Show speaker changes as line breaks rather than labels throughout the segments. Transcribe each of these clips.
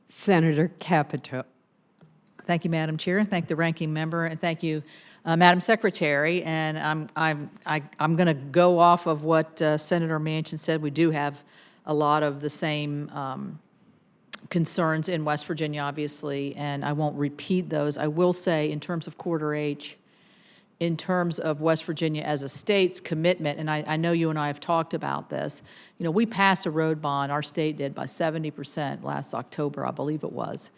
Senator Capito.
Thank you, Madam Chair, and thank the ranking member, and thank you, Madam Secretary. And I'm going to go off of what Senator Manchin said. We do have a lot of the same concerns in West Virginia, obviously, and I won't repeat those. I will say, in terms of Quarter H, in terms of West Virginia as a state's commitment, and I know you and I have talked about this, you know, we passed a road bond, our state did, by 70% last October, I believe it was,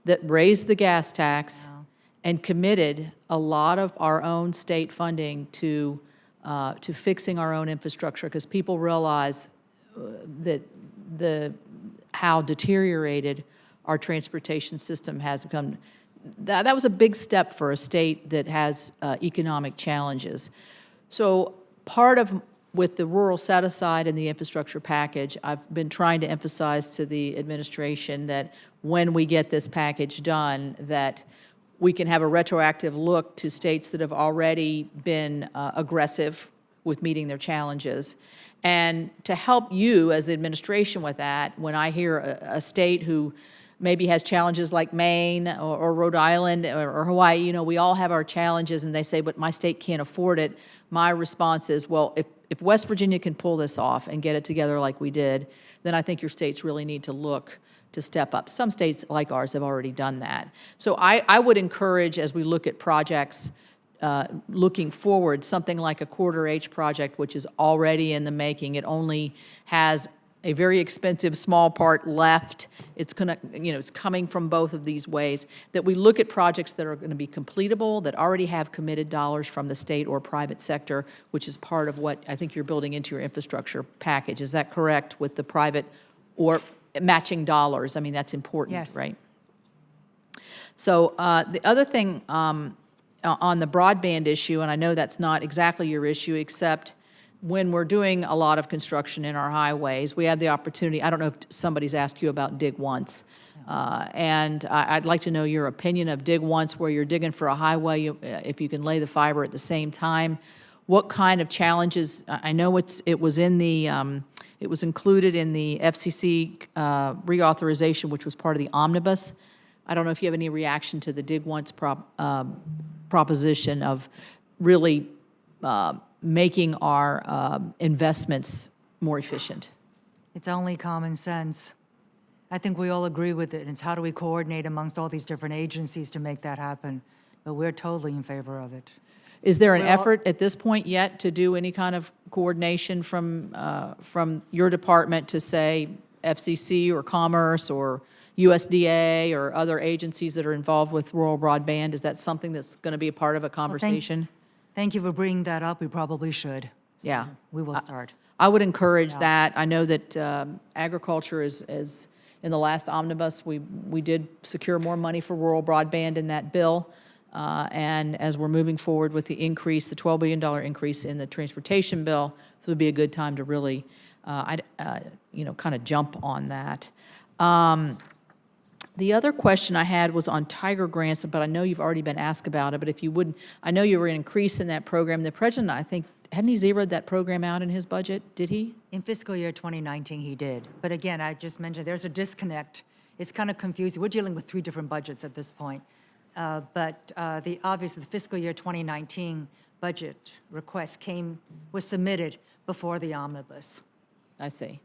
that raised the gas tax and committed a lot of our own state funding to fixing our own infrastructure, because people realize that how deteriorated our transportation system has become. That was a big step for a state that has economic challenges. So part of, with the rural set-aside and the infrastructure package, I've been trying to emphasize to the administration that when we get this package done, that we can have a retroactive look to states that have already been aggressive with meeting their challenges. And to help you as the administration with that, when I hear a state who maybe has challenges like Maine or Rhode Island or Hawaii, you know, we all have our challenges, and they say, but my state can't afford it. My response is, well, if West Virginia can pull this off and get it together like we did, then I think your states really need to look to step up. Some states like ours have already done that. So I would encourage, as we look at projects looking forward, something like a Quarter H project, which is already in the making. It only has a very expensive small part left. It's gonna, you know, it's coming from both of these ways, that we look at projects that are going to be completable, that already have committed dollars from the state or private sector, which is part of what I think you're building into your infrastructure package. Is that correct, with the private or matching dollars? I mean, that's important, yes. Right? So the other thing on the broadband issue, and I know that's not exactly your issue, except when we're doing a lot of construction in our highways, we have the opportunity. I don't know if somebody's asked you about Dig Once, and I'd like to know your opinion of Dig Once, where you're digging for a highway, if you can lay the fiber at the same time. What kind of challenges? I know it was in the it was included in the FCC reauthorization, which was part of the omnibus. I don't know if you have any reaction to the Dig Once proposition of really making our investments more efficient.
It's only common sense. I think we all agree with it. It's how do we coordinate amongst all these different agencies to make that happen? But we're totally in favor of it.
Is there an effort at this point yet to do any kind of coordination from your department to, say, FCC or Commerce or USDA or other agencies that are involved with rural broadband? Is that something that's going to be a part of a conversation?
Well, thank you for bringing that up. We probably should. So
yeah.
We will start.
I would encourage that. I know that agriculture is in the last omnibus, we did secure more money for rural broadband in that bill. And as we're moving forward with the increase, the $12 billion increase in the transportation bill, this would be a good time to really, you know, kind of jump on that. The other question I had was on Tiger grants, but I know you've already been asked about it, but if you wouldn't, I know you were increasing that program. The president, I think, hadn't he zeroed that program out in his budget? Did he?
In fiscal year 2019, he did. But again, I just mentioned there's a disconnect. It's kind of confusing. We're dealing with 3 different budgets at this point. But obviously, the fiscal year 2019 budget request was submitted before the omnibus.
I see.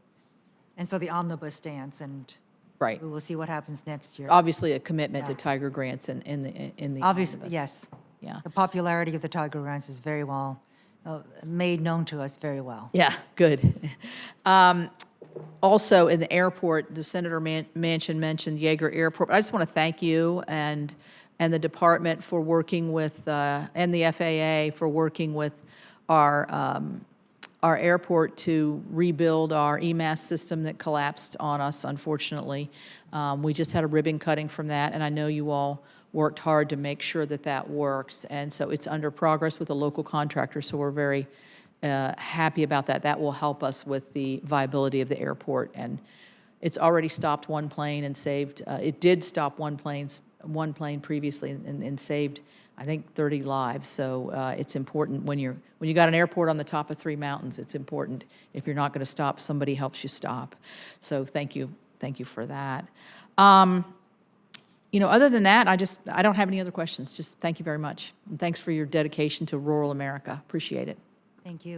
And so the omnibus stands, and
right.
We will see what happens next year.
Obviously, a commitment to Tiger grants in the
obviously
omnibus.
Yes.
Yeah.
The popularity of the Tiger grants is very well made known to us very well.
Yeah. Good. Also, in the airport, the Senator Manchin mentioned Yeager Airport. I just want to thank you and the department for working with, and the FAA for working with our airport to rebuild our EMAS system that collapsed on us, unfortunately. We just had a ribbon cutting from that, and I know you all worked hard to make sure that that works. And so it's under progress with a local contractor, so we're very happy about that. That will help us with the viability of the airport. And it's already stopped one plane and saved, it did stop one plane previously and saved, I think, 30 lives. So it's important when you got an airport on the top of 3 mountains, it's important. If you're not going to stop, somebody helps you stop. So thank you for that. You know, other than that, I don't have any other questions. Just thank you very much. And thanks for your dedication to rural America. Appreciate it.
Thank you.